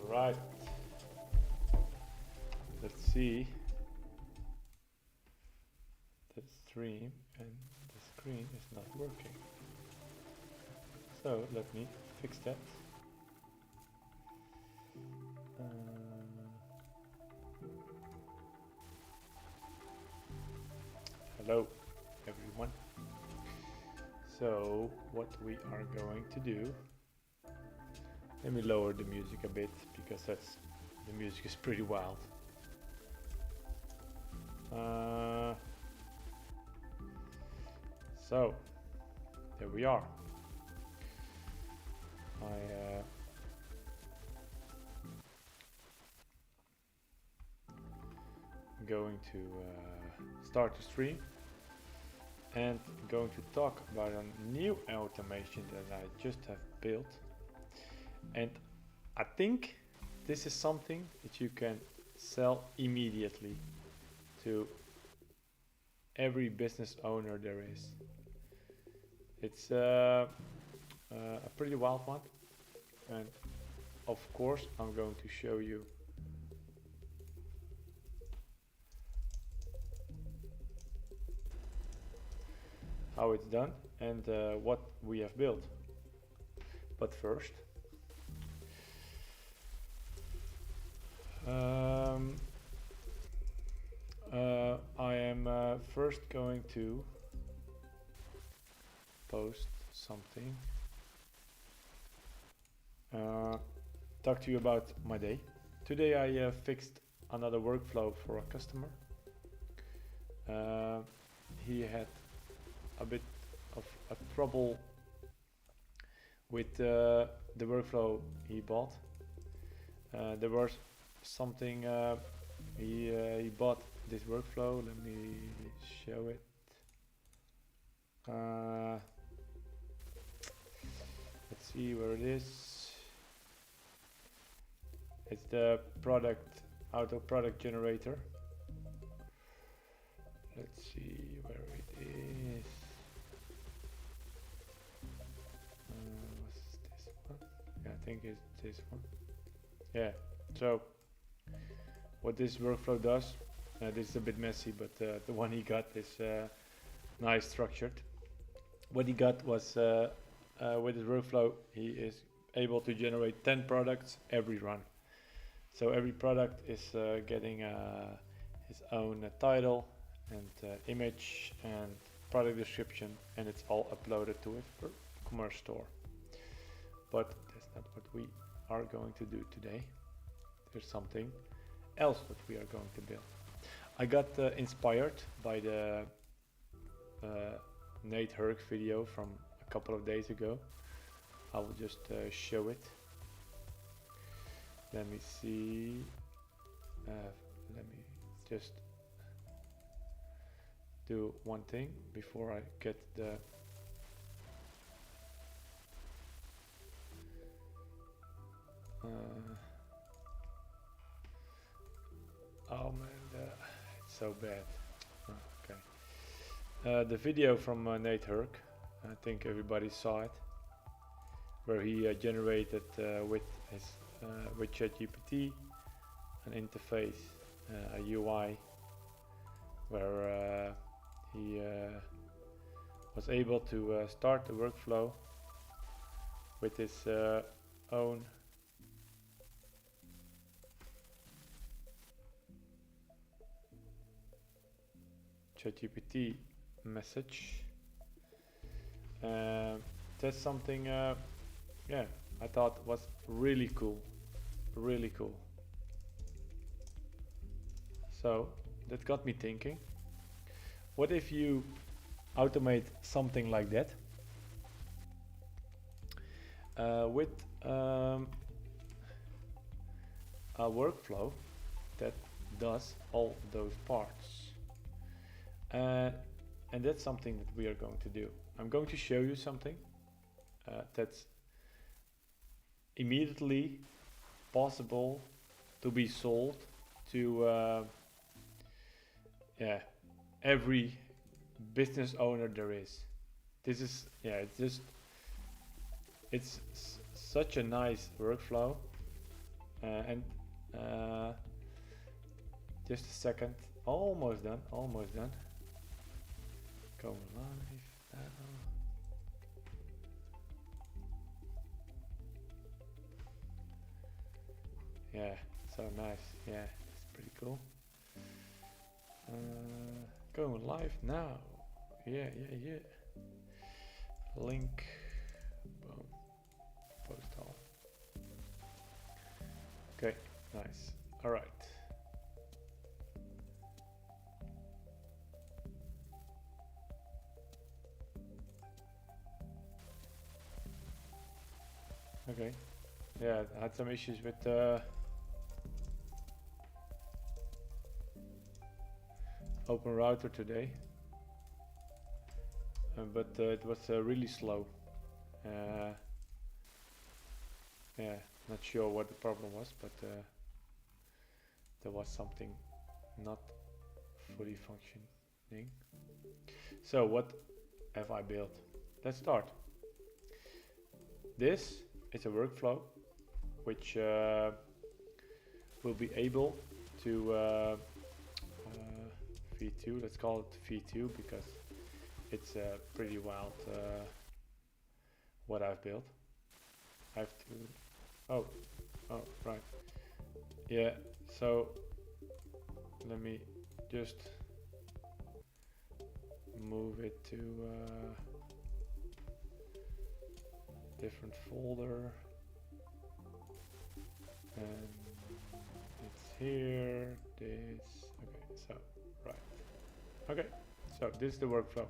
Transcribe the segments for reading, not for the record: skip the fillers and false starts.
Right. Let's see the stream, and the screen is not working. So let me fix that. Hello everyone. So what we are going to do, let me lower the music a bit because the music is pretty wild. So there we are. I'm going to start the stream and going to talk about a new automation that I just have built. And I think this is something that you can sell immediately to every business owner there is. It's a pretty wild one, and of course I'm going to show you how it's done and what we have built. But first, I am first going to post something, talk to you about my day. Today I fixed another workflow for a customer. He had a bit of a trouble with the workflow he bought. There was something, he bought this workflow. Let me show it. Let's see where it is. It's the auto product generator. Let's see where it is. What's this one? Yeah, I think it's this one. Yeah, so what this workflow does, this is a bit messy, but the one he got is nice structured. What he got was, with his workflow, he is able to generate 10 products every run. So every product is getting his own title and image and product description, and it's all uploaded to it for commerce store. But that's not what we are going to do today. There's something else that we are going to build. I got inspired by the Nate Herc video from a couple of days ago. I will just show it. Let me see. Let me just do one thing before I get the oh man, it's so bad. Okay. The video from Nate Herc, I think everybody saw it, where he generated with ChatGPT an interface, a UI, where he was able to start the workflow with his own ChatGPT message. That's something, yeah, I thought was really cool. So that got me thinking, what if you automate something like that with a workflow that does all those parts? And that's something that we are going to do. I'm going to show you something that's immediately possible to be sold to every business owner there is. This is, it's such a nice workflow. And just a second. Almost done. Almost done. Go live now. Yeah, so nice. Yeah, it's pretty cool. Going live now. Yeah. Link. Boom. Post all. Okay, nice. All right. Okay. Yeah, I had some issues with Open Router today, but it was really slow. Yeah, not sure what the problem was, but there was something not fully functioning. So what have I built? Let's start. This is a workflow which will be able to V2, let's call it V2 because it's pretty wild what I've built. I have to, oh right, yeah, so let me just move it to different folder, and it's here, this, okay, so right, okay, so this is the workflow.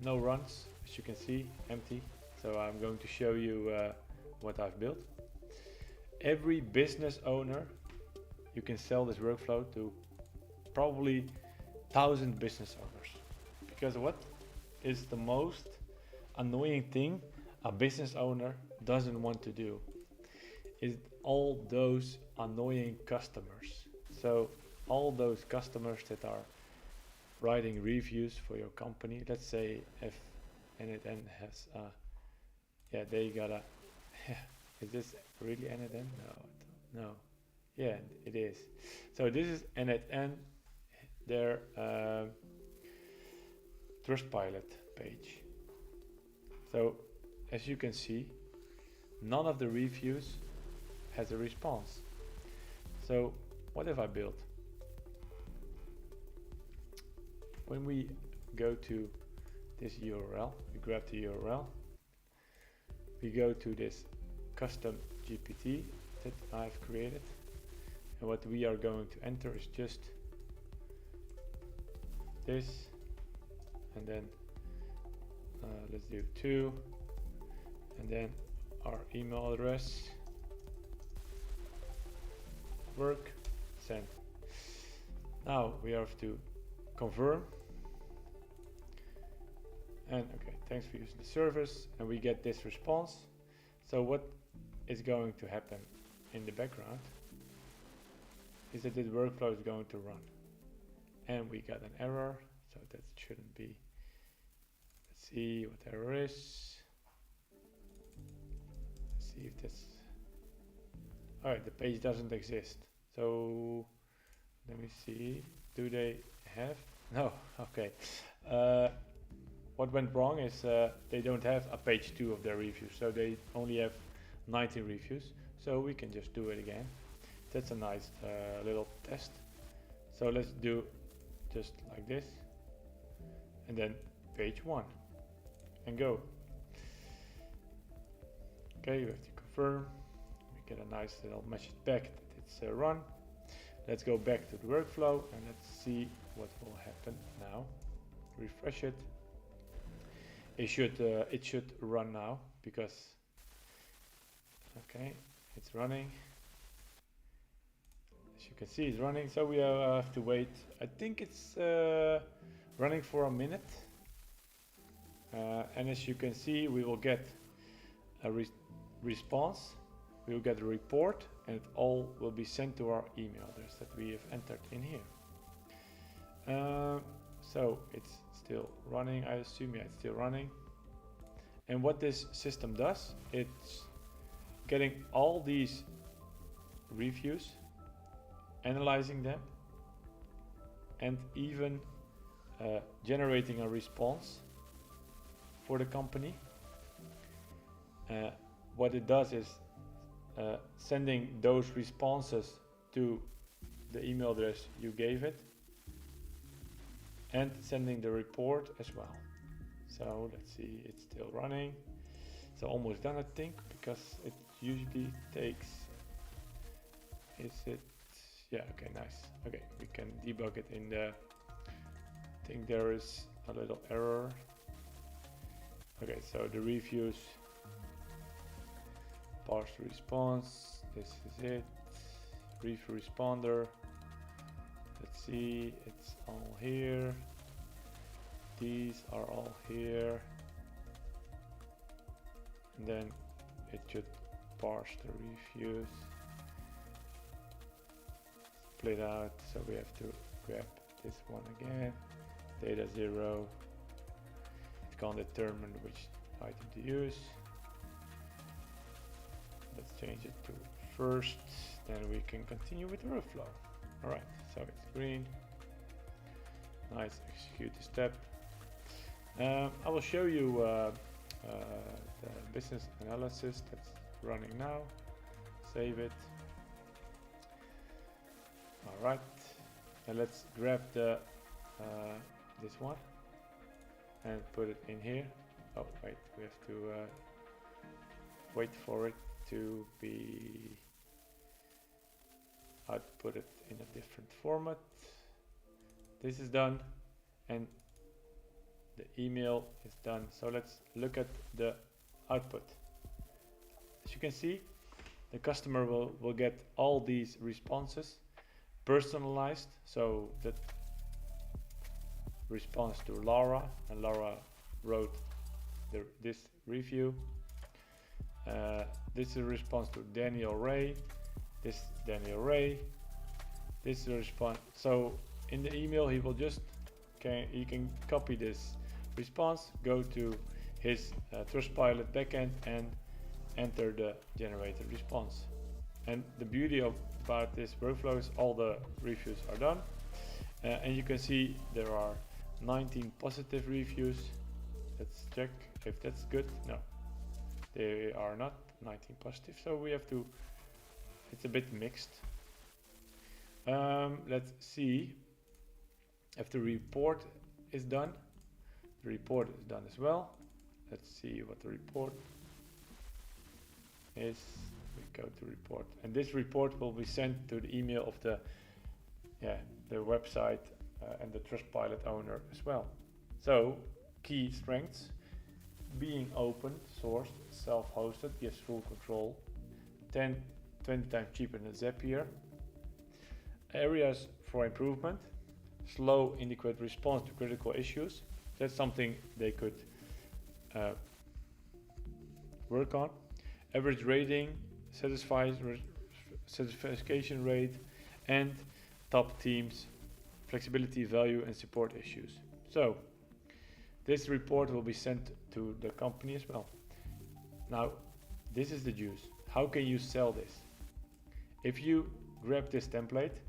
No runs, as you can see, empty. So I'm going to show you what I've built. Every business owner, you can sell this workflow to probably 1,000 business owners. Because what is the most annoying thing a business owner doesn't want to do is all those annoying customers. So all those customers that are writing reviews for your company. Let's say if NN has yeah, they gotta is this really NN? No. Yeah, it is. So this is NN, their Trustpilot page. So as you can see, none of the reviews has a response. So what have I built? When we go to this URL, we grab the URL, we go to this custom GPT that I've created, and what we are going to enter is just this, and then let's do 2, and then our email address, work, send. Now we have to confirm, and okay, thanks for using the service, and we get this response. So what is going to happen in the background is that this workflow is going to run, and we got an error, so that shouldn't be. Let's see what the error is. Let's see if this. All right, the page doesn't exist. So let me see. Do they have? No. Okay. What went wrong is they don't have a page 2 of their reviews, so they only have 19 reviews. So we can just do it again. That's a nice little test. So let's do just like this, and then page 1, and go. Okay, you have to confirm. We get a nice little message back that it's run. Let's go back to the workflow and let's see what will happen now. Refresh it. It should run now because okay, it's running. As you can see, it's running. So we have to wait. I think it's running for a minute. And as you can see, we will get a response. We will get a report, and it all will be sent to our email address that we have entered in here. So it's still running, I assume. Yeah, it's still running. And what this system does, it getting all these reviews, analyzing them, and even generating a response for the company. What it does is sending those responses to the email address you gave it, and sending the report as well. So let's see, it's still running. So almost done, I think, because it usually takes, yeah, okay, nice. Okay, we can debug it in the, I think there is a little error. Okay, so the reviews, parse response, this is it, review responder. Let's see, it's all here. These are all here. And then it should parse the reviews, split out. So we have to grab this one again, data 0. It can't determine which item to use. Let's change it to first, then we can continue with the workflow. All right, so it's green. Nice, execute the step. I will show you the business analysis that's running now. Save it. All right, and let's grab the this one and put it in here. Oh wait, we have to wait for it to be output it in a different format. This is done, and the email is done. So let's look at the output. As you can see, the customer will get all these responses personalized. So that response to Laura, and Laura wrote this review. This is a response to Daniel Ray. This Daniel Ray. This is a response. So in the email, he will just he can copy this response, go to his Trustpilot backend, and enter the generated response. And the beauty about this workflow is all the reviews are done, and you can see there are 19 positive reviews. Let's check if that's good. No, they are not 19 positive, so we have to, it's a bit mixed. Let's see if the report is done. The report is done as well. Let's see what the report is. We go to report, and this report will be sent to the email of the website and the Trustpilot owner as well. So key strengths: being open sourced, self-hosted, gives full control, 20 times cheaper than Zapier. Areas for improvement: slow, inadequate response to critical issues. That's something they could work on. Average rating, satisfaction rate, and top teams, flexibility, value, and support issues. So this report will be sent to the company as well. Now, this is the juice. How can you sell this? If you grab this template,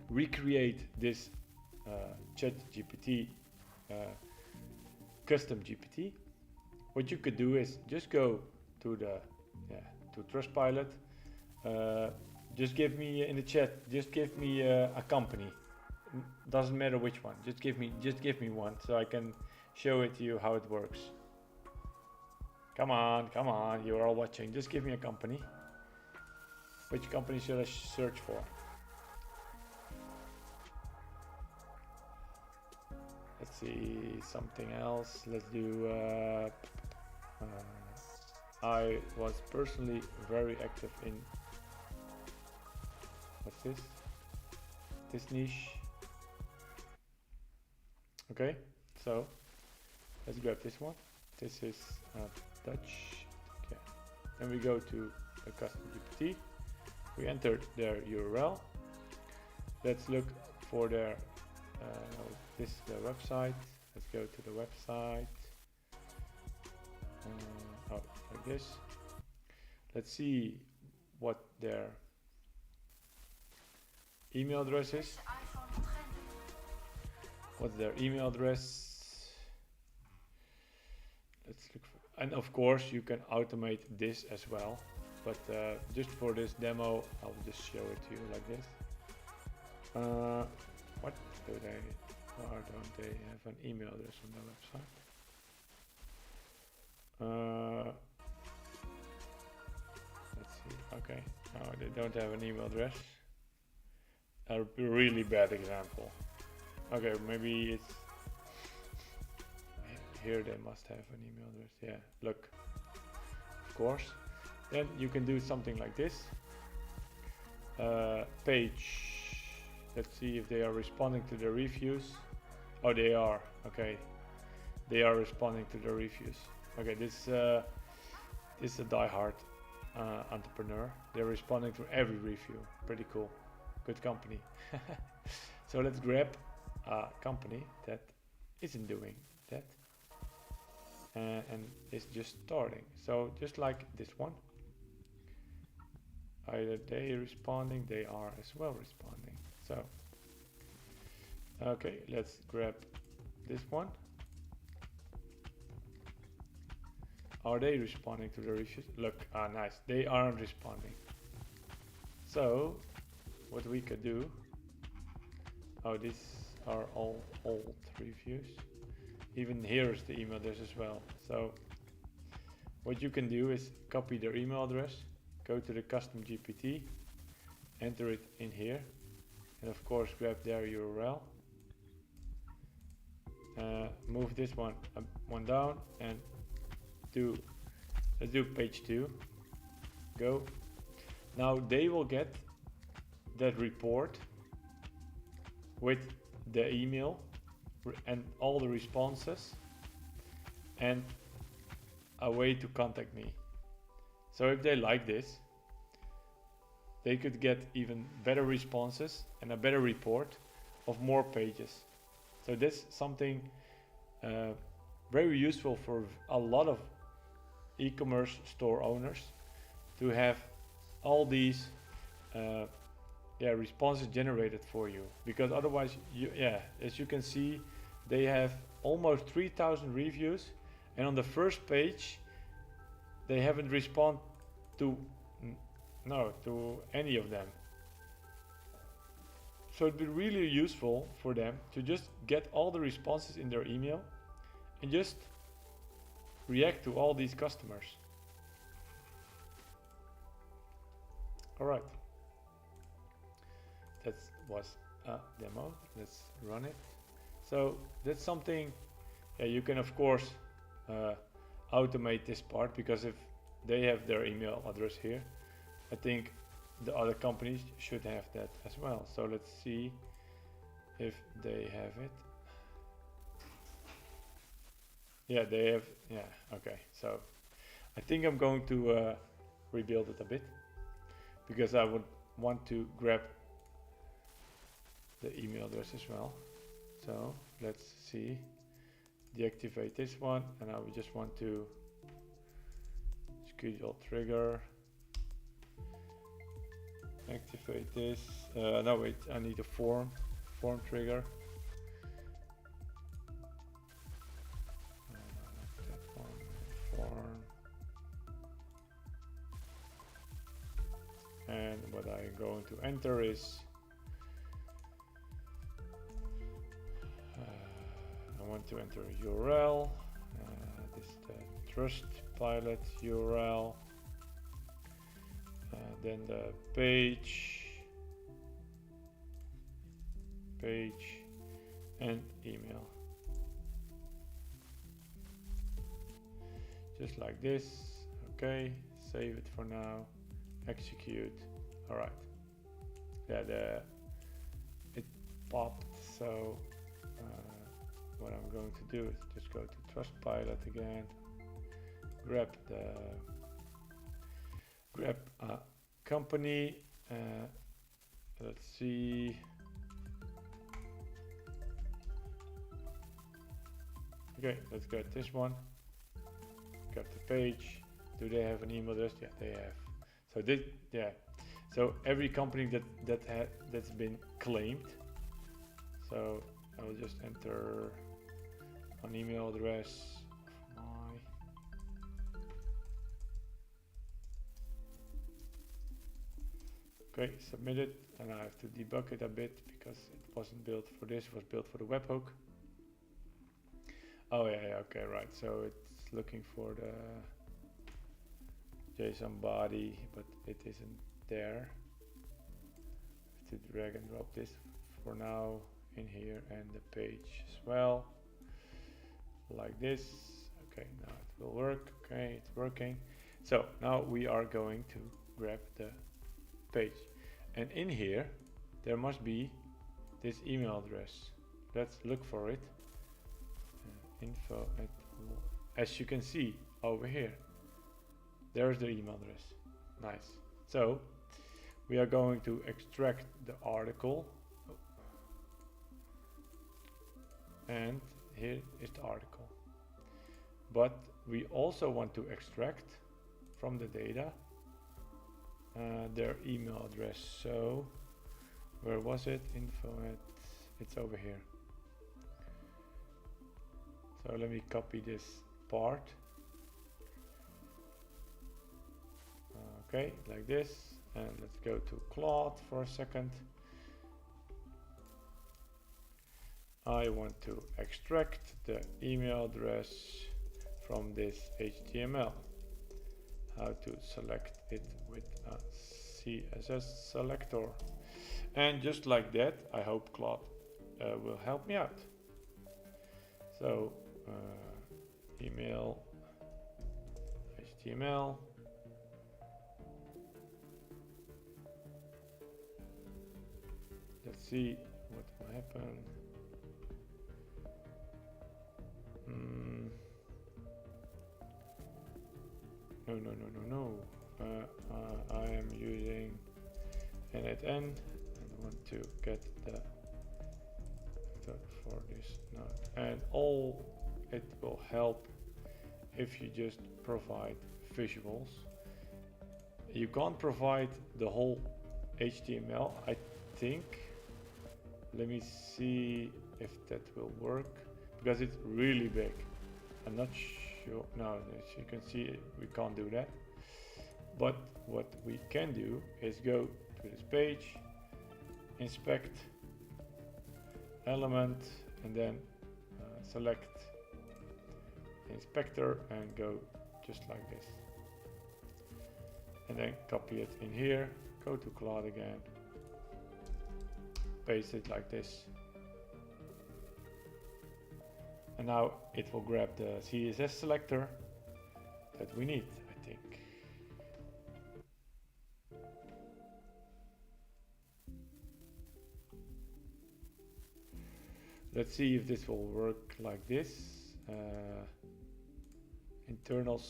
recreate this ChatGPT custom GPT, what you could do is just go to the to Trustpilot. Just give me in the chat. Just give me a company. Doesn't matter which one. Just give me one so I can show it to you how it works. Come on, you're all watching. Just give me a company. Which company should I search for? Let's see, something else. Let's do I was personally very active in, what's this? This niche. Okay, so let's grab this one. This is Dutch. Okay. Then we go to the custom GPT. We enter their URL. Let's look for their this is the website. Let's go to the website. Like this. let's see what their email address is. What's their email address? Let's look for, and of course you can automate this as well, but just for this demo I'll just show it to you like this. What do they, or don't they have an email address on their website? Let's see. Okay, no, they don't have an email address. A really bad example. Okay, maybe it's here. They must have an email address. Yeah, look, of course. Then you can do something like this. Page. Let's see if they are responding to the reviews. Oh, they are. Okay, they are responding to the reviews. Okay, this is a die-hard entrepreneur. They're responding to every review. Pretty cool. Good company. So let's grab a company that isn't doing that and is just starting. So just like this one, either they responding, they are as well responding. So okay, let's grab this one. Are they responding to the reviews? Look, nice, they aren't responding. So what we could do, oh, these are all old reviews. Even here is the email address as well. So what you can do is copy their email address, go to the custom GPT, enter it in here, and of course grab their URL. Move this one down and let's do page 2. Go. Now they will get that report with the email and all the responses and a way to contact me. So if they like this, they could get even better responses and a better report of more pages. So this is something very useful for a lot of e-commerce store owners to have all these responses generated for you, because otherwise as you can see, they have almost 3,000 reviews, and on the first page they haven't responded to any of them. So it'd be really useful for them to just get all the responses in their email and just react to all these customers. All right, that was a demo. Let's run it. So that's something you can of course automate this part, because if they have their email address here, I think the other companies should have that as well. So let's see if they have it. Yeah, they have. Yeah, okay. So I think I'm going to rebuild it a bit, because I would want to grab the email address as well. So let's see, deactivate this one, and I would just want to schedule trigger, activate this. No, wait, I need a form trigger. Form. And what I'm going to enter is I want to enter a URL. This is the Trustpilot URL. Then the page and email. Just like this. Okay, save it for now. Execute. All right. Yeah, it popped. So what I'm going to do is just go to Trustpilot again. Grab a company. Let's see. Okay, let's get this one. Grab the page. Do they have an email address? Yeah, they have. So this, yeah. So every company that's been claimed. So I will just enter an email address of my. Okay, submit it, and I have to debug it a bit because it wasn't built for this, it was built for the webhook. Oh yeah, okay, right. So it's looking for the JSON body, but it isn't there. I have to drag and drop this for now in here and the page as well, like this. Okay, now it will work. Okay, it's working. So now we are going to grab the page, and in here there must be this email address. Let's look for it. Info at, as you can see over here, there's the email address. Nice. So we are going to extract the article, and here is the article, but we also want to extract from the data their email address. So where was it? Info at, it's over here. So let me copy this part. Okay, like this, and let's go to Claude for a second. I want to extract the email address from this HTML. How to select it with a CSS selector. And just like that, I hope Claude will help me out. So email HTML. Let's see what will happen. No. I am using init n and want to get the for this node, and all it will help if you just provide visuals. You can't provide the whole HTML, I think. Let me see if that will work, because it's really big. I'm not sure. No, as you can see, we can't do that. But what we can do is go to this page, inspect element, and then select inspector and go just like this. And then copy it in here, go to Claude again, paste it like this. And now it will grab the CSS selector that we need, I think. Let's see if this will work like this. Internal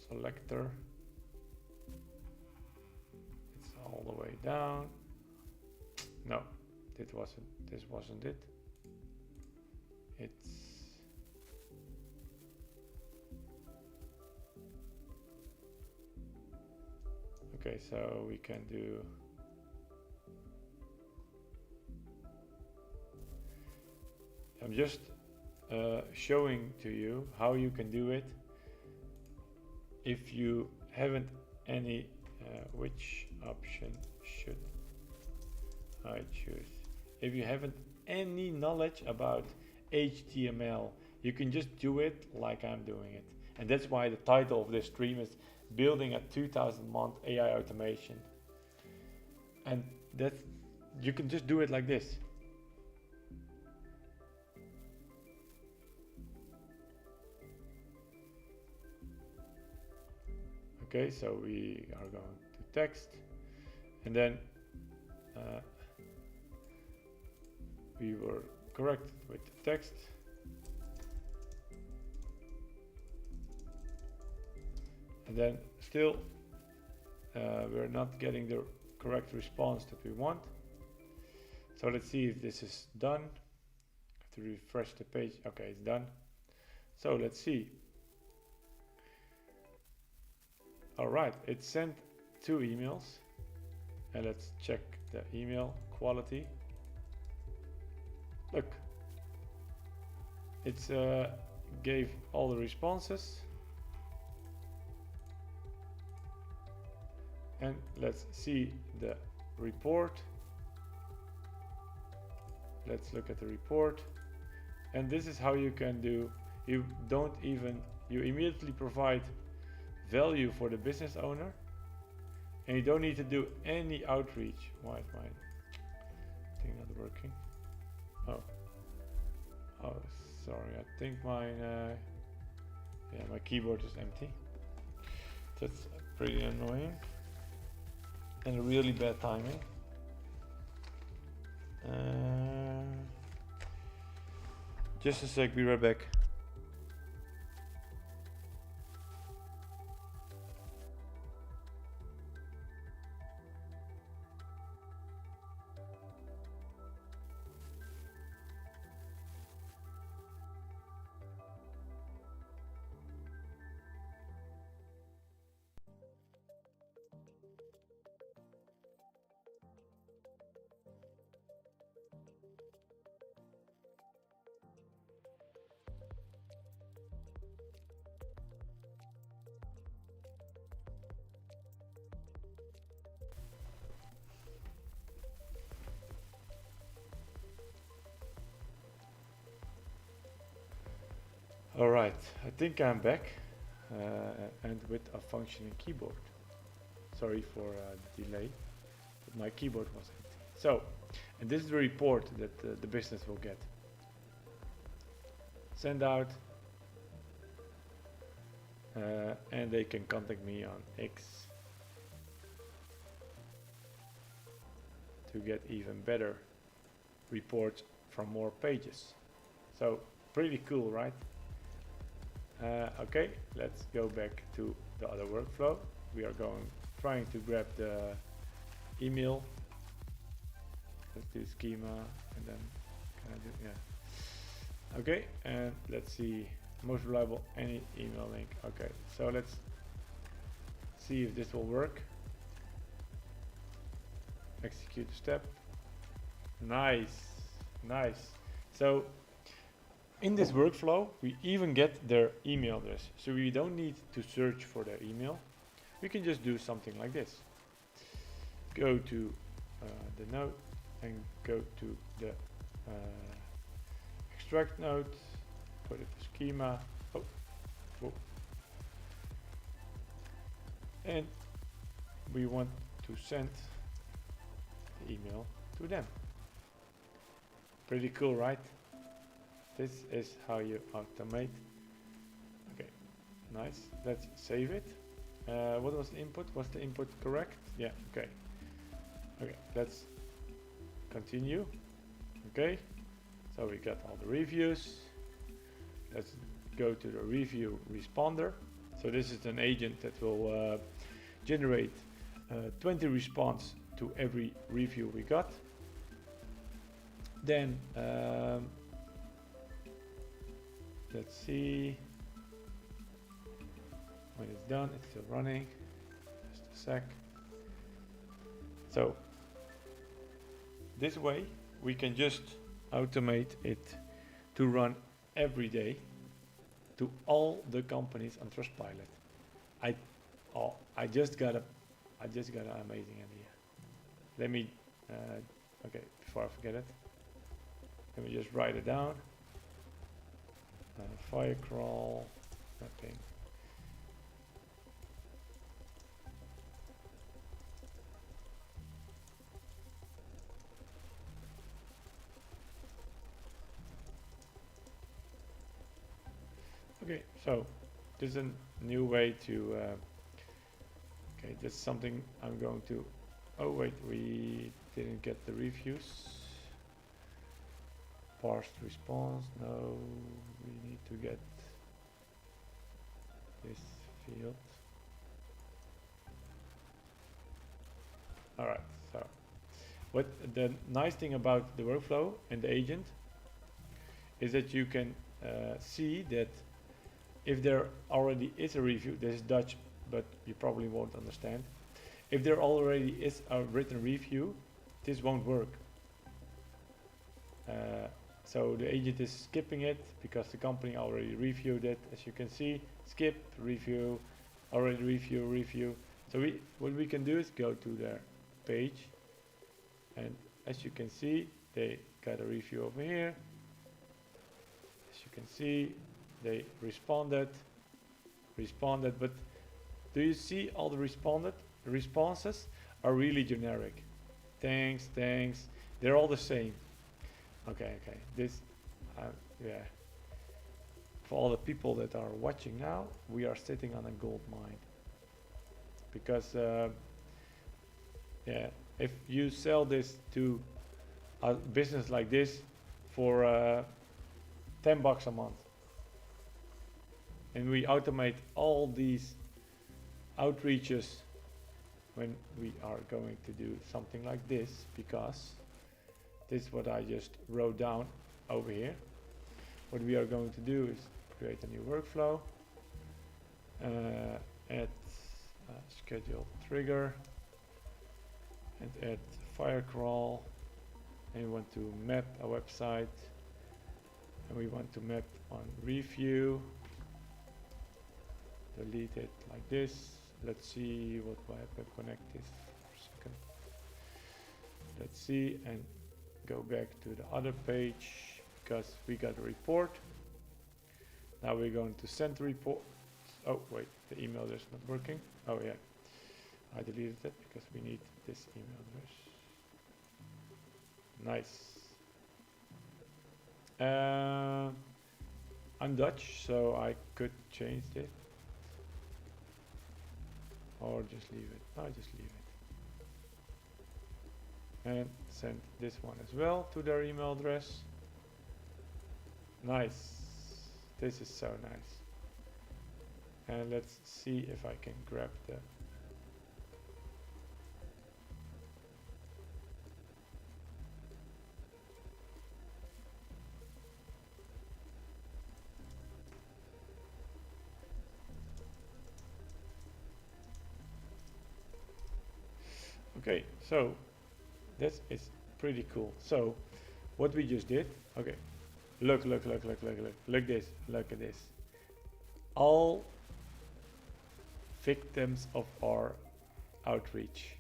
selector. It's all the way down. No, this wasn't it. It's okay, so we can do I'm just showing to you how you can do it if you haven't any which option should I choose. If you haven't any knowledge about HTML, you can just do it like I'm doing it. And that's why the title of this stream is Building a 2000-month AI Automation. And that's, you can just do it like this. Okay, so we are going to text, and then we were correct with the text. And then still we're not getting the correct response that we want. So let's see if this is done. I have to refresh the page. Okay, it's done. So let's see. All right, it sent 2 emails, and let's check the email quality. Look, it's gave all the responses, and let's see the report. Let's look at the report, and this is how you can do. You immediately provide value for the business owner, and you don't need to do any outreach. Why is my thing not working? Oh, sorry. I think mine. Yeah, my keyboard is empty. That's pretty annoying and really bad timing. Just a sec. Be right back. All right, I think I'm back, and with a functioning keyboard. Sorry for the delay, but my keyboard was empty. So, and this is the report that the business will get. Send out, and they can contact me on X to get even better reports from more pages. So, pretty cool, right? Okay, let's go back to the other workflow. We are trying to grab the email. Let's do schema, and then can I do, yeah. Okay, and let's see, most reliable, any email link. Okay, so let's see if this will work. Execute the step. Nice. So in this workflow, we even get their email address. So we don't need to search for their email. We can just do something like this. Go to the node and go to the extract node, put it to schema. And we want to send the email to them. Pretty cool, right? This is how you automate. Okay, nice. Let's save it. What was the input? Was the input correct? Yeah, okay. Okay, let's continue. Okay, so we got all the reviews. Let's go to the review responder. So this is an agent that will generate 20 response to every review we got. Then let's see when it's done. It's still running. Just a sec. So this way we can just automate it to run every day to all the companies on Trustpilot. I just got an amazing idea. Let me okay, before I forget it, let me just write it down. Fire crawl, nothing. Okay, so this is a new way to okay, that's something I'm going to, oh wait, we didn't get the reviews. Parsed response, no, we need to get this field. Alright, so what the nice thing about the workflow and the agent is that you can see that if there already is a review, this is Dutch, but you probably won't understand. if there already is a written review, this won't work. So the agent is skipping it because the company already reviewed it. As you can see, skip, review, already review. So what we can do is go to their page, and as you can see, they got a review over here. As you can see, they responded, but do you see all the responses are really generic? Thanks, they're all the same. Okay, this, yeah. For all the people that are watching now, we are sitting on a gold mine. Because, yeah, if you sell this to a business like this for $10 a month, and we automate all these outreaches when we are going to do something like this, because this is what I just wrote down over here. What we are going to do is create a new workflow, add schedule trigger, and add fire crawl, and we want to map a website, and we want to map on review. Delete it like this. Let's see what Web Connect is for a second. Let's see, and go back to the other page because we got a report. Now we're going to send the report. Oh wait, the email address not working. Oh yeah, I deleted it because we need this email address. Nice. I'm Dutch, so I could change it. Or just leave it. No, just leave it. And send this one as well to their email address. Nice. This is so nice. And let's see if I can grab the okay, so this is pretty cool. So what we just did, okay, look this, look at this. All victims of our outreach.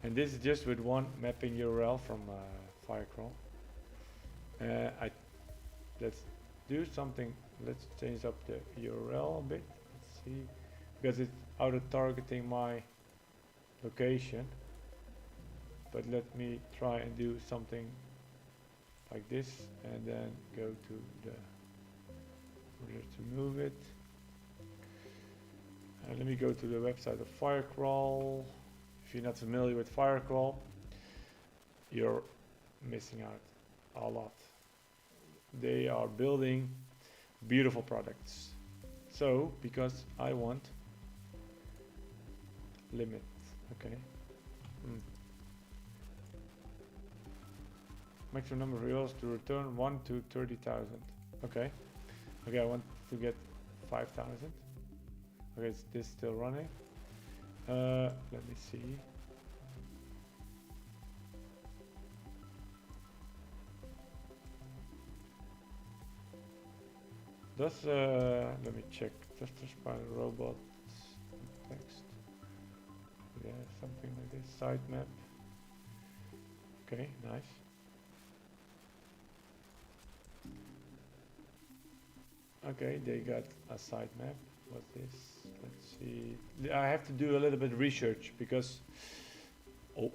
And this is just with one mapping URL from Firecrawl. Let's do something, let's change up the URL a bit, let's see, because it's auto targeting my location, but let me try and do something like this, and then go to the, just remove it, and let me go to the website of Firecrawl. If you're not familiar with Firecrawl, you're missing out a lot. They are building beautiful products. So because I want limit, okay, maximum number of euros to return 1 to 30,000. Okay, I want to get 5,000. Okay, is this still running? Let me see. Does let me check. Just Trustpilot robot text. Yeah, something like this. Sitemap. Okay, nice. Okay, they got a sitemap. What's this? Let's see. I have to do a little bit of research because oh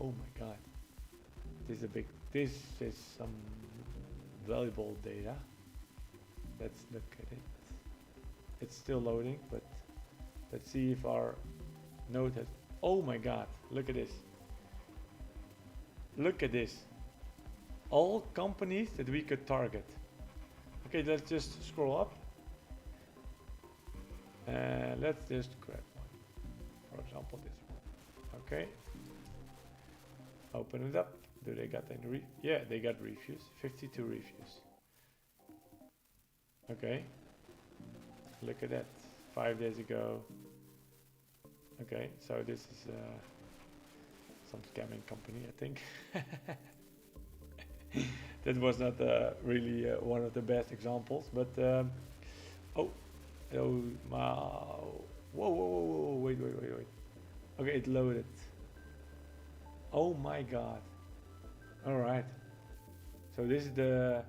my god. This is some valuable data. Let's look at it. It's still loading, but let's see if our node has, oh my god, look at this. Look at this. All companies that we could target. Okay, let's just scroll up. Let's just grab one. For example, this one. Okay. Open it up. Do they got any yeah, they got reviews. 52 reviews. Okay. Look at that. 5 days ago. Okay, so this is some scamming company, I think. That was not really one of the best examples, but oh, oh, whoa, wait. Okay, it loaded. Oh my god. All right. So this is the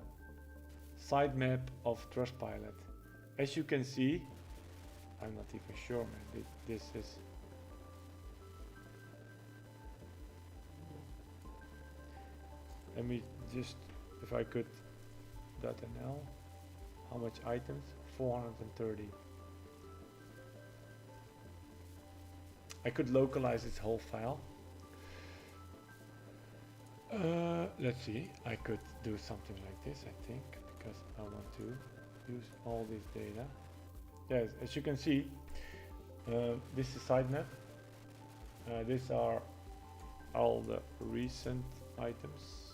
sitemap of Trustpilot. As you can see, I'm not even sure, man. This is. Let me just, if I could, .nl. How much items? 430. I could localize this whole file. Let's see. I could do something like this, I think, because I want to use all this data. Yes, as you can see, this is sitemap. These are all the recent items.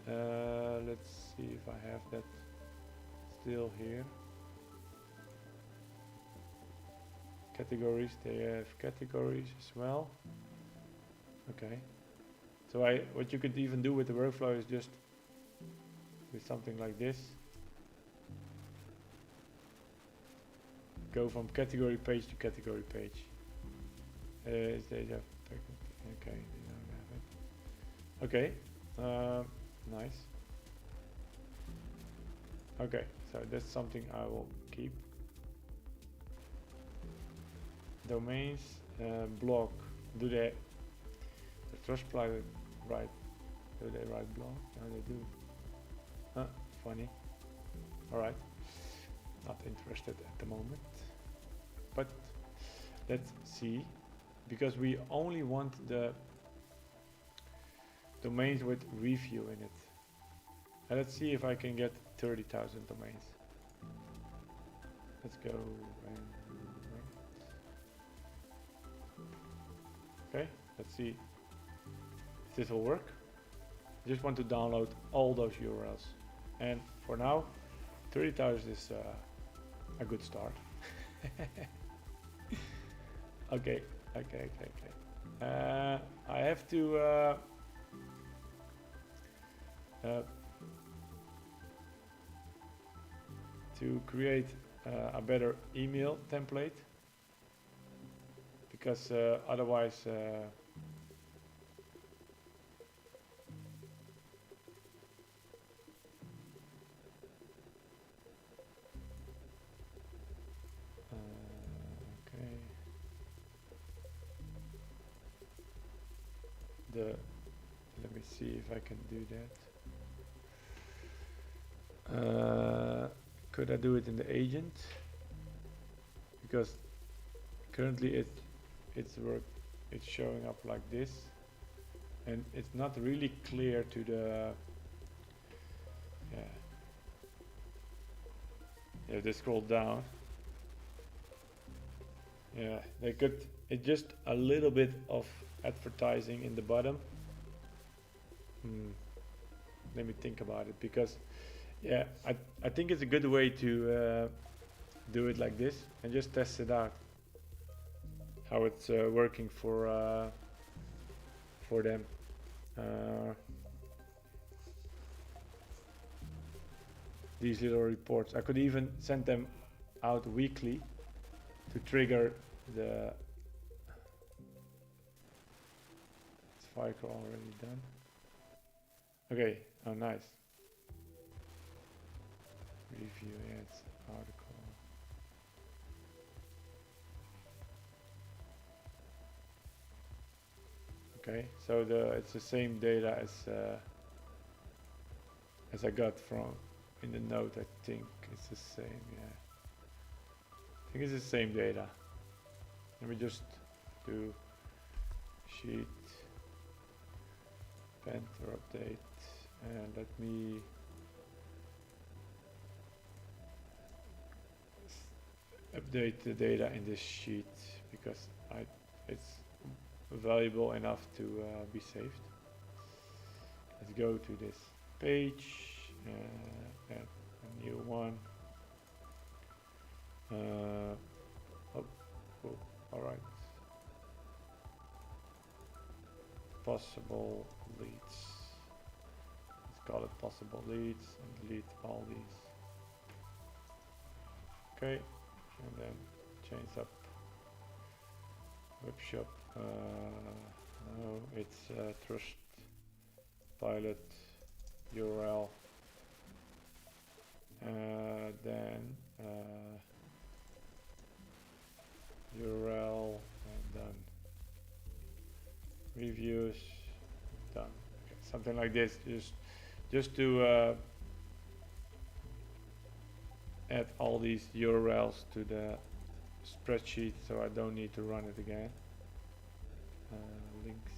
Let's see if I have that still here. Categories, they have categories as well. Okay. So what you could even do with the workflow is just with something like this. Go from category page to category page. Is data okay, they don't have it. Okay, nice. Okay, so that's something I will keep. Domains, blog. Do they? The Trustpilot write? Do they write blog? No, they do. Huh? Funny. All right. Not interested at the moment. But let's see, because we only want the domains with review in it. And let's see if I can get 30,000 domains. Let's go and okay, let's see if this will work. I just want to download all those URLs, and for now 30,000 is a good start. Okay. I have to create a better email template, because otherwise let me see if I can do that. Could I do it in the agent? Because currently it's showing up like this, and it's not really clear to the if they scroll down, they could, it's just a little bit of advertising in the bottom. Let me think about it, because I think it's a good way to do it like this and just test it out, how it's working for them. These little reports, I could even send them out weekly to trigger the Firecrawl already done. Okay, oh nice. Review ads, article. Okay, so it's the same data as I got from in the note. I think it's the same, I think it's the same data. Let me just do sheet Panther update, and let me update the data in this sheet, because it's valuable enough to be saved. Let's go to this page, add a new one. All right. possible leads. Let's call it possible leads and delete all these. Okay, and then change up web shop. No, it's Trustpilot URL. Then URL and done. Reviews done. Okay, something like this. Just to add all these URLs to the spreadsheet, so I don't need to run it again. Links.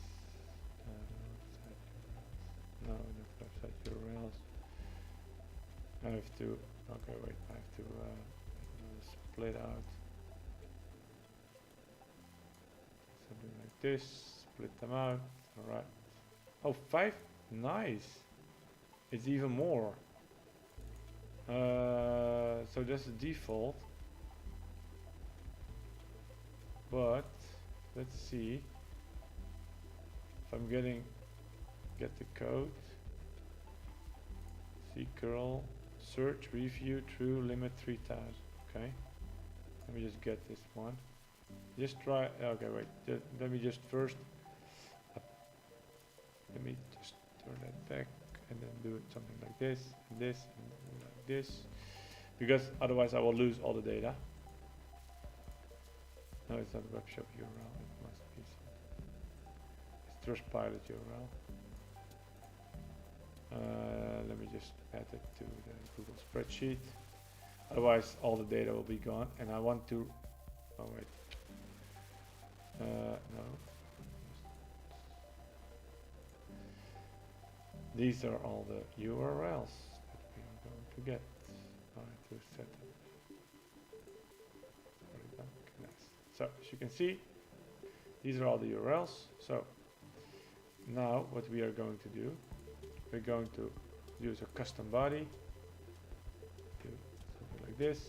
No, not website URLs. I have to. Okay, wait. I have to split out something like this. Split them out. All right. Oh, 5. Nice. It's even more. So that's the default. But let's see if I'm get the code. See curl search review true limit 3000. Okay. Let me just get this one. Just try. Okay, wait. Let me just first. Let me just turn that back and then do something like this, and this, and like this, because otherwise I will lose all the data. No, it's not web shop URL. It must be it's Trustpilot URL. Let me just add it to the Google spreadsheet. Otherwise, all the data will be gone, and I want to. Oh wait. No. These are all the URLs that we are going to get. To set up. Nice. So as you can see, these are all the URLs. So now what we are going to do, we're going to use a custom body. Do something like this.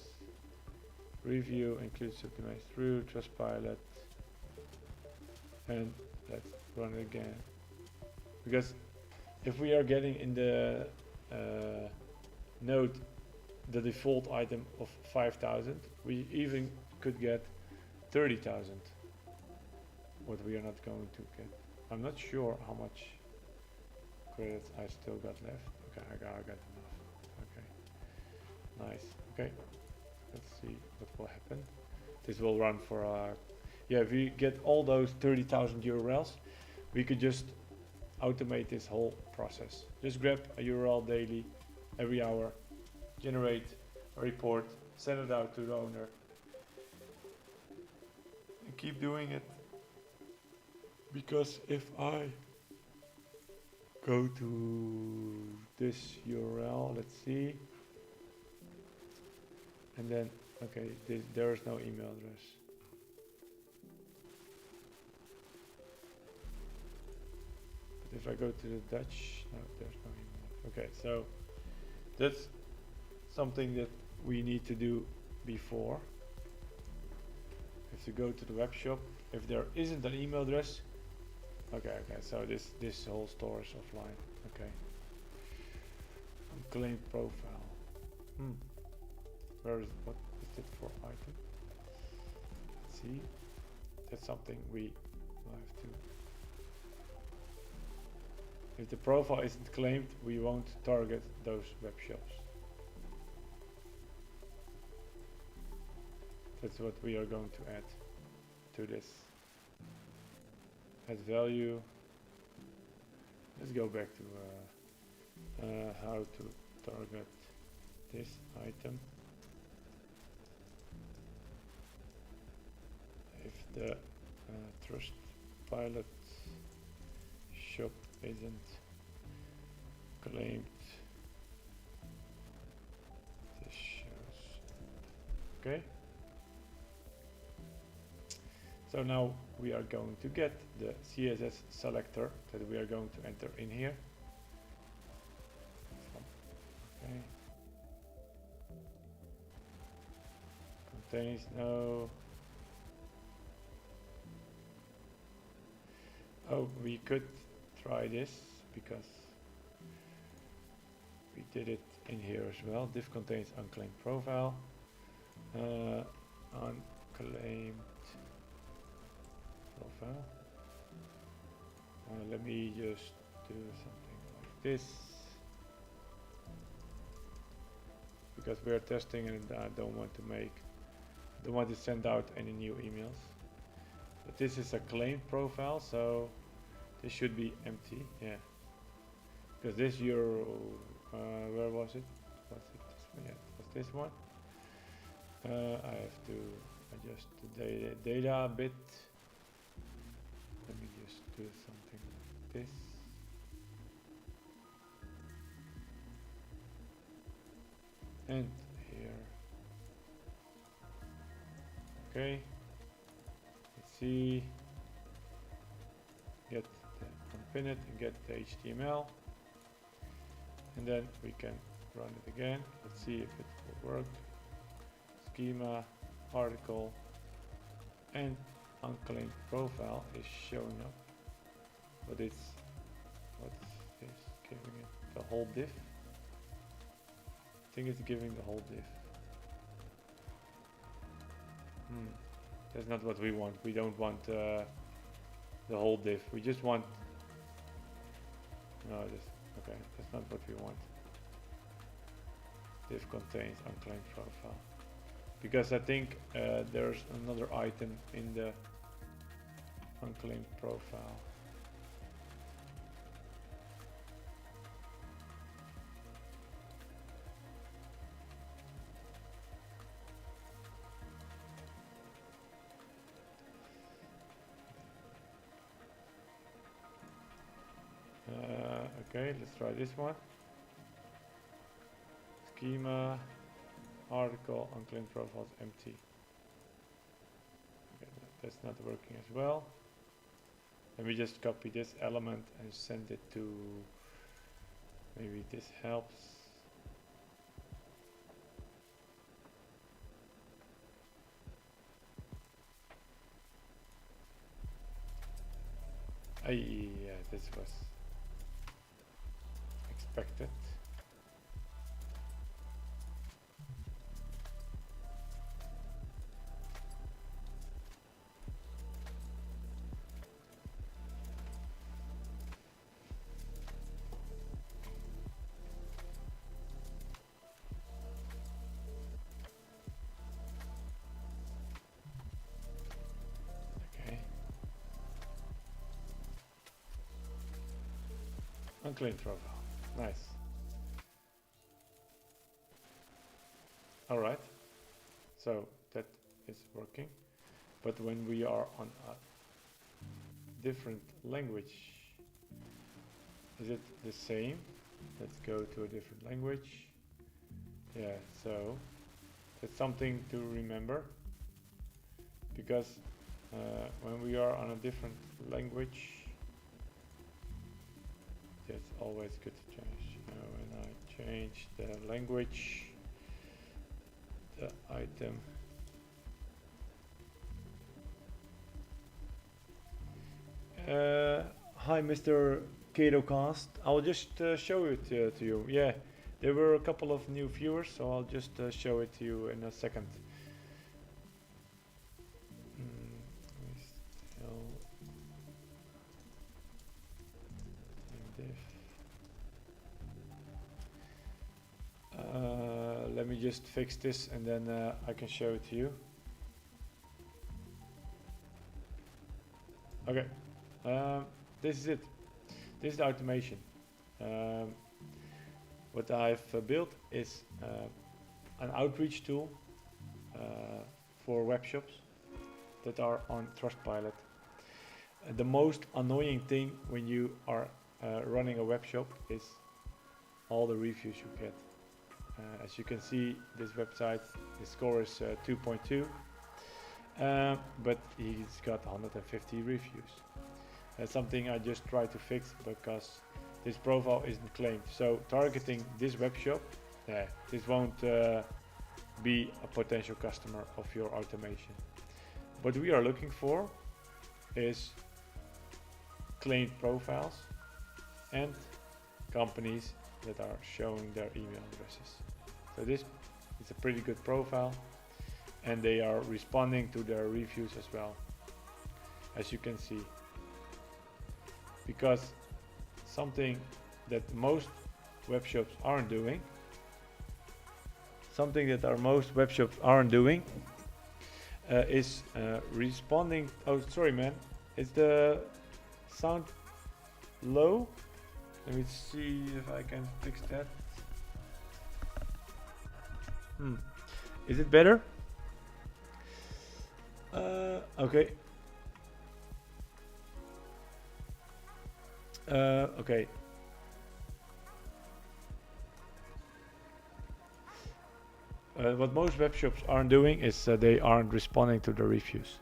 Review includes optimized through Trustpilot, and let's run it again. Because if we are getting in the node the default item of 5,000, we even could get 30,000. What we are not going to get. I'm not sure how much credits I still got left. Okay, I got enough. Okay, nice. Okay, let's see what will happen. This will run for yeah, if we get all those 30,000 URLs, we could just automate this whole process. Just grab a URL daily, every hour, generate a report, send it out to the owner, and keep doing it. Because if I go to this URL, let's see, and then, okay, there is no email address. But if I go to the Dutch, no, there's no email. Okay, so that's something that we need to do before. If you go to the web shop, if there isn't an email address, okay, so this whole store is offline. Okay. Claim profile. Where is what is it for item? Let's see. That's something we have to. If the profile isn't claimed, we won't target those web shops. That's what we are going to add to this. Add value. Let's go back to how to target this item. If the Trustpilot shop isn't claimed, this shows. Okay. So now we are going to get the CSS selector that we are going to enter in here. Okay. Contains no. Oh, we could try this because we did it in here as well. Div contains unclaimed profile. Unclaimed profile. Let me just do something like this because we're testing and I don't want to send out any new emails. But this is a claimed profile, so this should be empty. Yeah, because this URL, where was it? Was it this one? Yeah, it was this one. I have to adjust the data a bit. Let me just do something like this. And here. Okay. Let's see. Get the unpin it and get the HTML. And then we can run it again. Let's see if it will work. Schema, article, and unclaimed profile is showing up. But it's what's this giving it the whole div? I think it's giving the whole div. That's not what we want. We don't want the whole div. We just want okay, that's not what we want. Div contains unclaimed profile. Because I think there's another item in the unclaimed profile. Okay, let's try this one. Schema, article, unclaimed profiles, empty. Okay, that's not working as well. Let me just copy this element and send it to, maybe this helps. Yeah, this was expected. Unclaimed profile. Nice. All right. So that is working. But when we are on a different language, is it the same? Let's go to a different language. Yeah, so that's something to remember. Because when we are on a different language, it's always good to change. When I change the language, the item. Hi, Mr. KatoCast. I'll just show it to you. Yeah, there were a couple of new viewers, so I'll just show it to you in a second. Let me just fix this and then I can show it to you. Okay, this is it. This is the automation. What I've built is an outreach tool for web shops that are on Trustpilot. The most annoying thing when you are running a web shop is all the reviews you get. As you can see, this website, the score is 2.2, but he's got 150 reviews. That's something I just try to fix because this profile isn't claimed. So targeting this web shop, this won't be a potential customer of your automation. What we are looking for is claimed profiles and companies that are showing their email addresses. So this is a pretty good profile, and they are responding to their reviews as well, as you can see. Because something that most web shops aren't doing, is responding. Oh, sorry, man. Is the sound low? Let me see if I can fix that. Is it better? Okay. Okay. What most web shops aren't doing is they aren't responding to the reviews.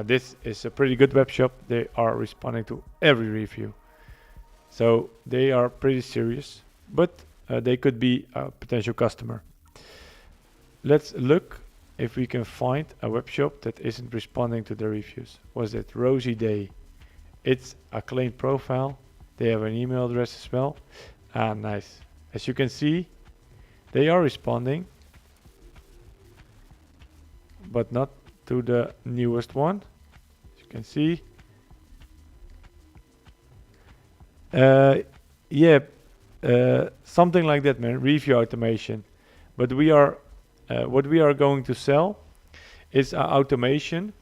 This is a pretty good web shop. They are responding to every review. So they are pretty serious, but they could be a potential customer. Let's look if we can find a web shop that isn't responding to the reviews. Was it Rosy Day? It's a claimed profile. They have an email address as well. Nice. As you can see, they are responding, but not to the newest one. As you can see. Something like that, man. Review automation. But we are, what we are going to sell is automation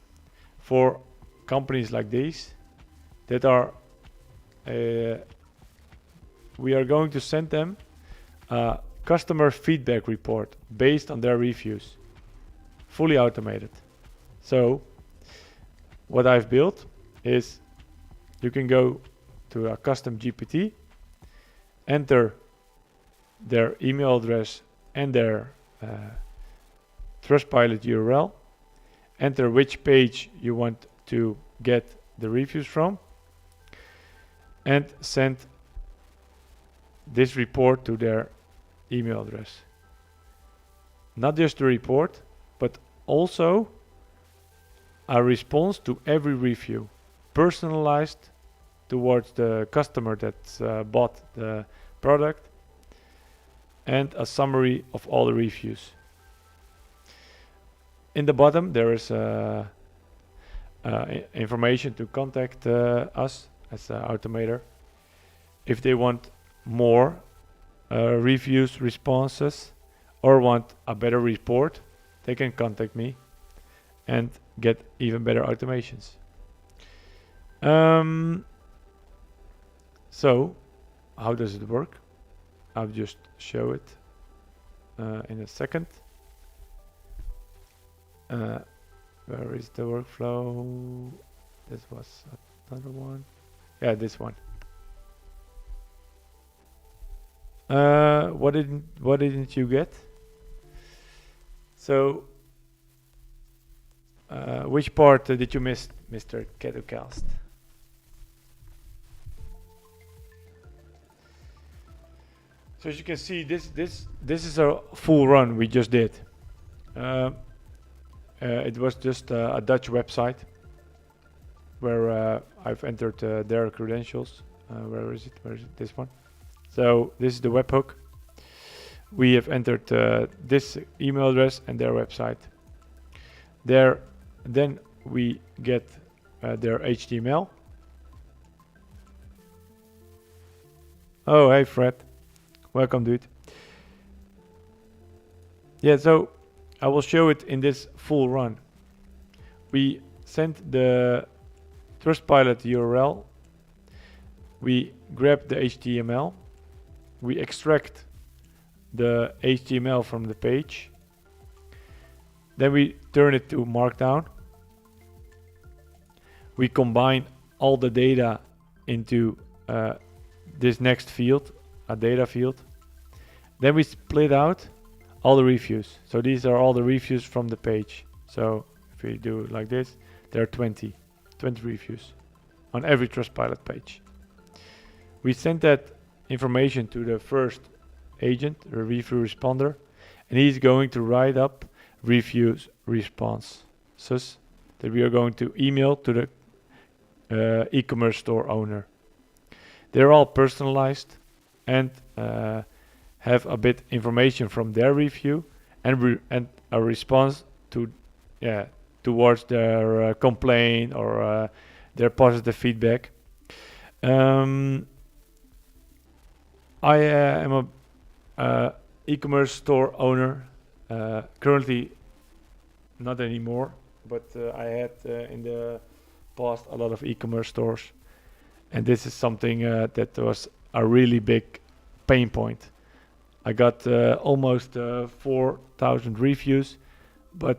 for companies like these that are. We are going to send them a customer feedback report based on their reviews, fully automated. So what I've built is you can go to a custom GPT, enter their email address and their Trustpilot URL, enter which page you want to get the reviews from, and send this report to their email address. Not just the report, but also a response to every review, personalized towards the customer that bought the product, and a summary of all the reviews. In the bottom there is information to contact us as an automator. If they want more reviews, responses, or want a better report, they can contact me and get even better automations. So how does it work? I'll just show it in a second. Where is the workflow? This was another one. Yeah, this one. What didn't you get? So which part did you miss, Mr. Ketocast? So as you can see, this is a full run we just did. It was just a Dutch website where I've entered their credentials. Where is it? This one? So this is the webhook. We have entered this email address and their website. Then we get their HTML. Oh, hey Fred. Welcome, dude. Yeah, so I will show it in this full run. We send the Trustpilot URL. We grab the HTML. We extract the HTML from the page. Then we turn it to Markdown. We combine all the data into this next field, a data field. Then we split out all the reviews. So these are all the reviews from the page. So if we do it like this, there are 20 reviews on every Trustpilot page. We send that information to the first agent, the review responder, and he's going to write up reviews responses that we are going to email to the e-commerce store owner. they're all personalized and have a bit information from their review and a response to towards their complaint or their positive feedback. I am a e-commerce store owner, currently not anymore, but I had in the past a lot of e-commerce stores, and this is something that was a really big pain point. I got almost 4,000 reviews, but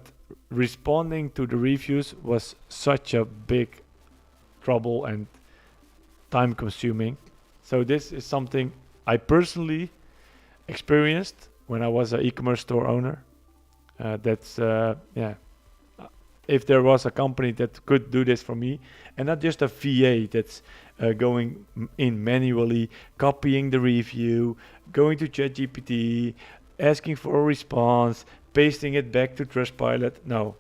responding to the reviews was such a big trouble and time consuming. So this is something I personally experienced when I was an e-commerce store owner. If there was a company that could do this for me, and not just a VA that's going in manually, copying the review, going to ChatGPT, asking for a response, pasting it back to Trustpilot. No,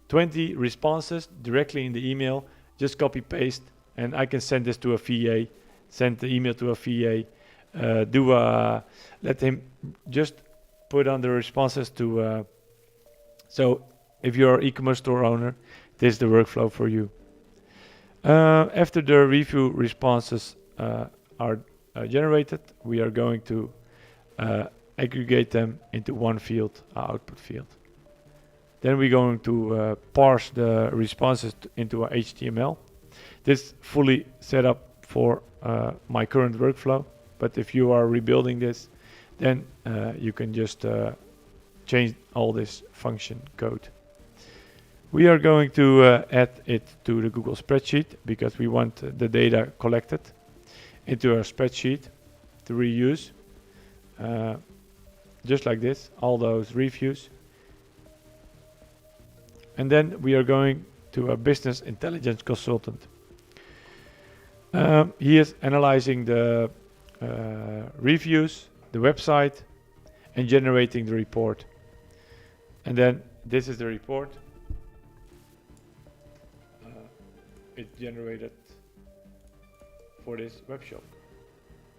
20 responses directly in the email, just copy paste, and I can send this to a VA, send the email to a VA, let him just put on the responses to, so if you're an e-commerce store owner, this is the workflow for you. After the review responses are generated, we are going to aggregate them into one field, output field. Then we're going to parse the responses into HTML. This is fully set up for my current workflow, but if you are rebuilding this, then you can just change all this function code. We are going to add it to the Google spreadsheet because we want the data collected into our spreadsheet to reuse. Just like this, all those reviews. And then we are going to a business intelligence consultant. He is analyzing the reviews, the website, and generating the report. And then this is the report. It generated for this web shop.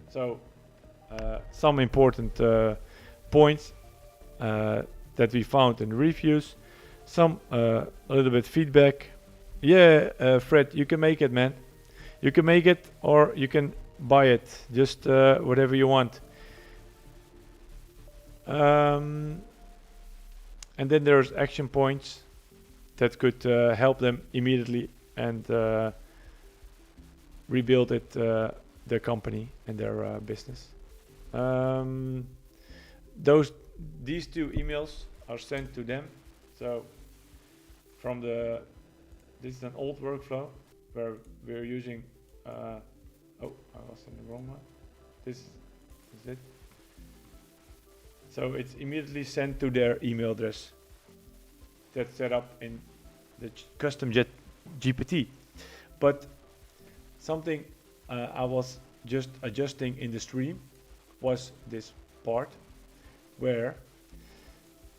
So some important points that we found in the reviews, some a little bit feedback. Yeah, Fred, you can make it, man. You can make it, or you can buy it. Just whatever you want. And then there's action points that could help them immediately and rebuild it, their company and their business. These two emails are sent to them. So from this is an old workflow where we're using. I was in the wrong one. This is it. So it's immediately sent to their email address. That's set up in the custom GPT. But something I was just adjusting in the stream was this part where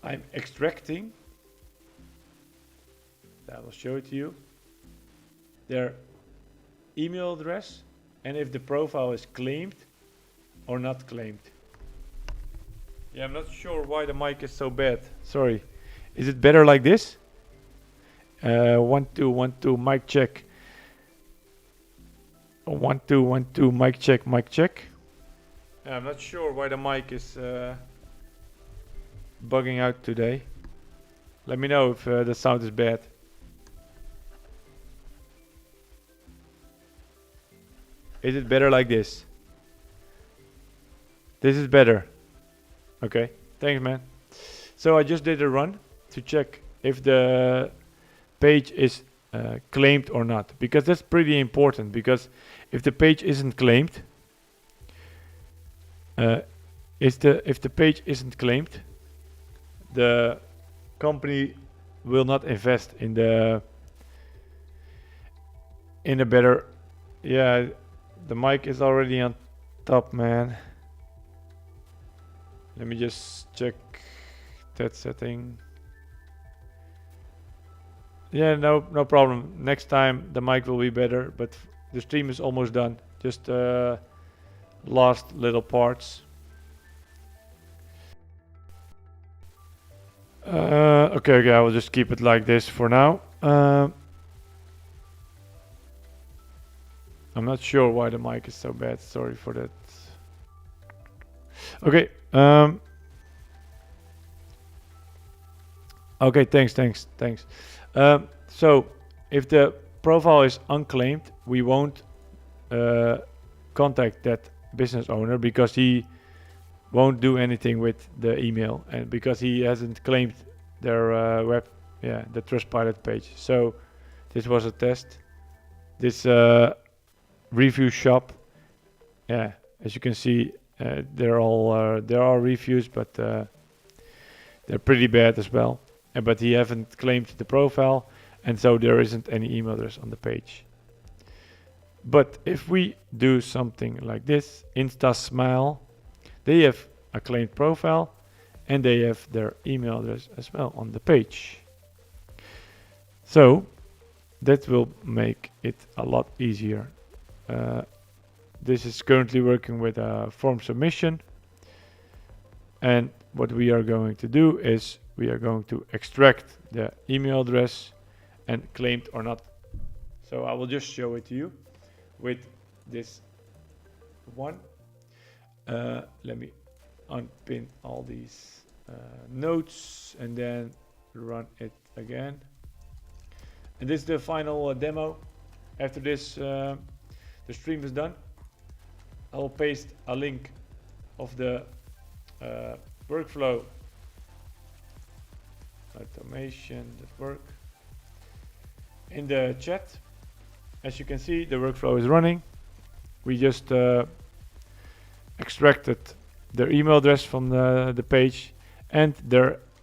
I'm extracting, I will show it to you, their email address and if the profile is claimed or not claimed. Yeah, I'm not sure why the mic is so bad. Sorry. Is it better like this? 1 2 1 2 mic check. 1 2 1 2 mic check, mic check. I'm not sure why the mic is bugging out today. Let me know if the sound is bad. Is it better like this? This is better. Okay, thanks, man. So I just did a run to check if the page is claimed or not, because that's pretty important. Because if the page isn't claimed, if the page isn't claimed, the company will not invest in a better. Yeah, the mic is already on top, man. Let me just check that setting. Yeah, no problem. Next time the mic will be better, but the stream is almost done. Just last little parts. Okay, I will just keep it like this for now. I'm not sure why the mic is so bad. Sorry for that. Okay. Okay, thanks. So if the profile is unclaimed, we won't contact that business owner because he won't do anything with the email and because he hasn't claimed their the Trustpilot page. So this was a test. This review shop, as you can see, there are reviews, but they're pretty bad as well. But he haven't claimed the profile, and so there isn't any email address on the page. But if we do something like this, InstaSmile, they have a claimed profile and they have their email address as well on the page. So that will make it a lot easier. This is currently working with a form submission, and what we are going to do is we are going to extract the email address and claimed or not. So I will just show it to you with this one. Let me unpin all these notes and then run it again. And this is the final demo. After this, the stream is done. I will paste a link of the workflow automation that work in the chat. As you can see, the workflow is running. We just extracted their email address from the page, and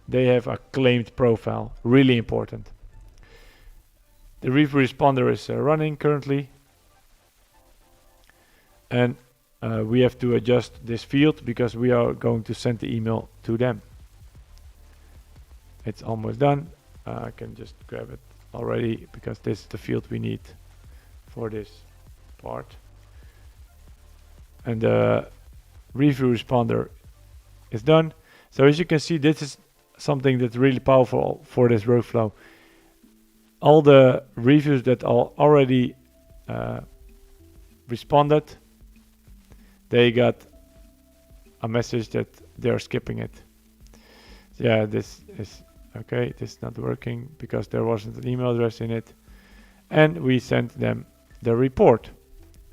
they have a claimed profile. Really important. The review responder is running currently, and we have to adjust this field because we are going to send the email to them. It's almost done. I can just grab it already because this is the field we need for this part. And the review responder is done. So as you can see, this is something that's really powerful for this workflow. All the reviews that are already responded, they got a message that they're skipping it. Yeah, this is okay. This is not working because there wasn't an email address in it, and we sent them the report.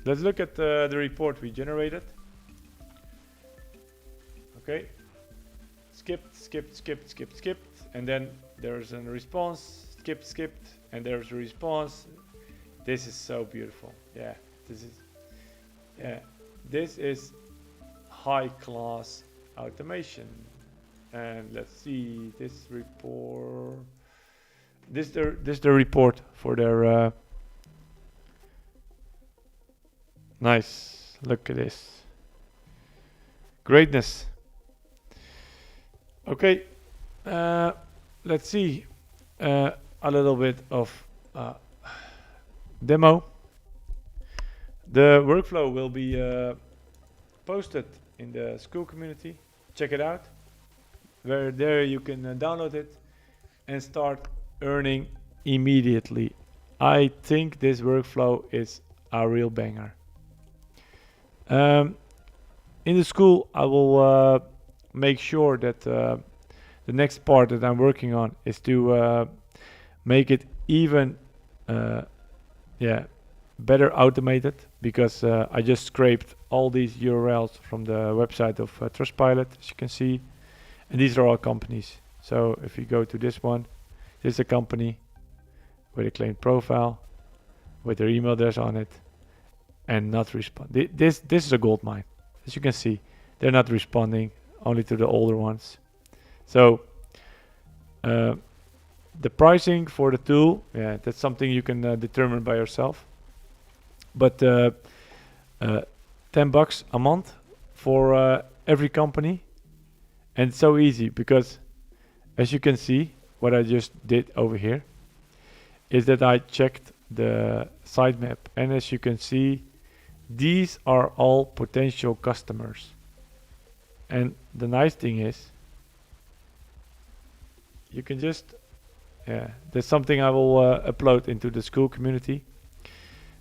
Let's look at the report we generated. Okay, skipped, and then there's a response. Skipped, and there's a response. This is so beautiful. Yeah, this is high class automation. And let's see this report. This the report for their nice. Look at this greatness. Okay, let's see a little bit of demo. The workflow will be posted in the school community. Check it out. Where there you can download it and start earning immediately. I think this workflow is a real banger. In the school, I will make sure that the next part that I'm working on is to make it even better automated, because I just scraped all these URLs from the website of Trustpilot, as you can see. And these are all companies. So if you go to this one, this is a company with a claimed profile, with their email address on it, and not respond. This is a gold mine. As you can see, they're not responding, only to the older ones. So the pricing for the tool, that's something you can determine by yourself. But $10 a month for every company. And it's so easy because, as you can see, what I just did over here is that I checked the sitemap, and as you can see, these are all potential customers. And the nice thing is, you can just, there's something I will upload into the school community,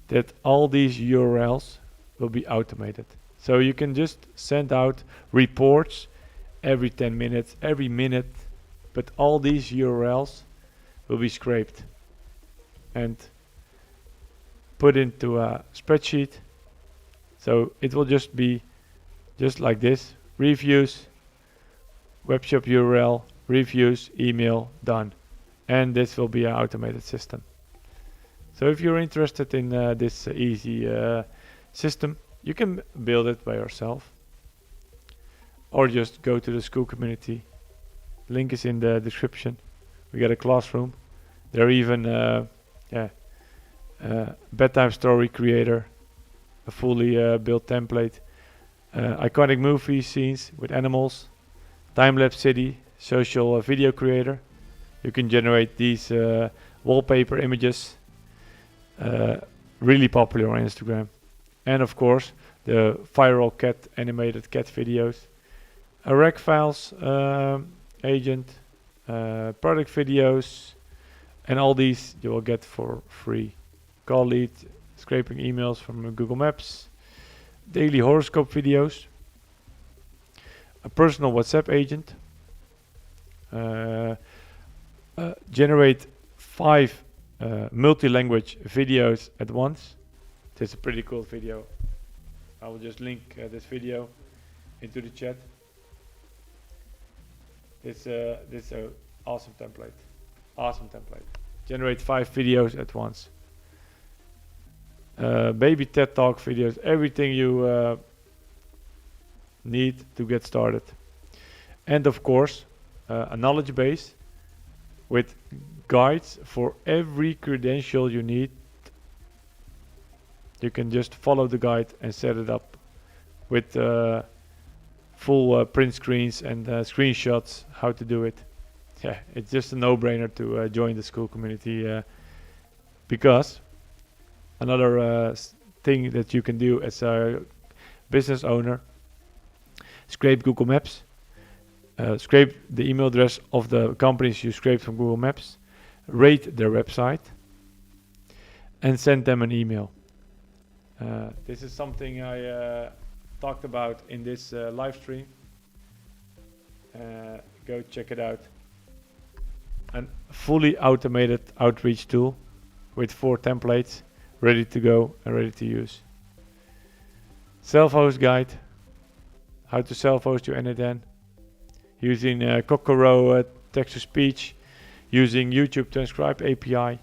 that all these URLs will be automated. So you can just send out reports every 10 minutes, every minute, but all these URLs will be scraped and put into a spreadsheet. So it will just be just like this: reviews, webshop URL, reviews, email, done. And this will be an automated system. So if you're interested in this easy system, you can build it by yourself, or just go to the school community. Link is in the description. We got a classroom. There are even bedtime story creator, a fully built template, iconic movie scenes with animals, time-lapse city, social video creator. You can generate these wallpaper images, really popular on Instagram. And of course, the viral animated cat videos, a rec files agent, product videos, and all these you will get for free. Call lead, scraping emails from Google Maps, daily horoscope videos, a personal WhatsApp agent, generate 5 multi-language videos at once. This is a pretty cool video. I will just link this video into the chat. This is an awesome template. Awesome template. Generate 5 videos at once. Baby TED Talk videos, everything you need to get started. And of course, a knowledge base with guides for every credential you need. You can just follow the guide and set it up with full print screens and screenshots how to do it. Yeah, it's just a no-brainer to join the school community, because another thing that you can do as a business owner, scrape Google Maps, scrape the email address of the companies you scraped from Google Maps, rate their website, and send them an email. This is something I talked about in this live stream. Go check it out. A fully automated outreach tool with 4 templates ready to go and ready to use. Self-host guide, how to self-host your NNN, using Kokoro text-to-speech, using YouTube Transcribe API,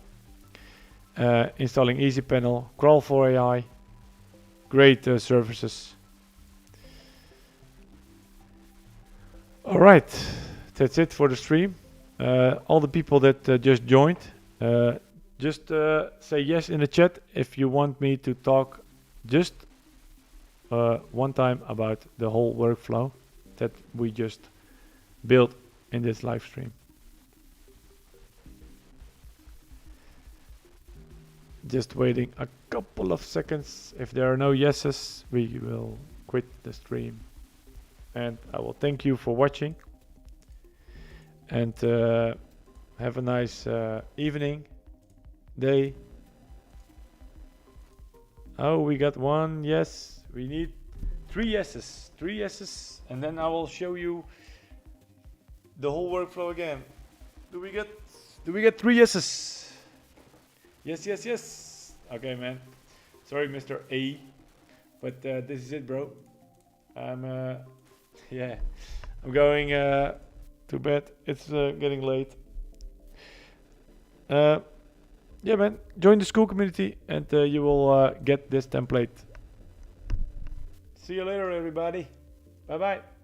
installing EasyPanel, Crawl for AI, great services. All right, that's it for the stream. All the people that just joined, just say yes in the chat if you want me to talk just one time about the whole workflow that we just built in this live stream. Just waiting a couple of seconds. If there are no yeses, we will quit the stream. And I will thank you for watching. And have a nice evening, day. Oh, we got 1 yes. We need 3 yeses. 3 yeses. And then I will show you the whole workflow again. Do we get 3 yeses? Yes, yes, yes. Okay, man. Sorry, Mr. A. But this is it, bro. I'm I'm going to bed. It's getting late. Yeah, man. Join the school community and you will get this template. See you later, everybody. Bye-bye.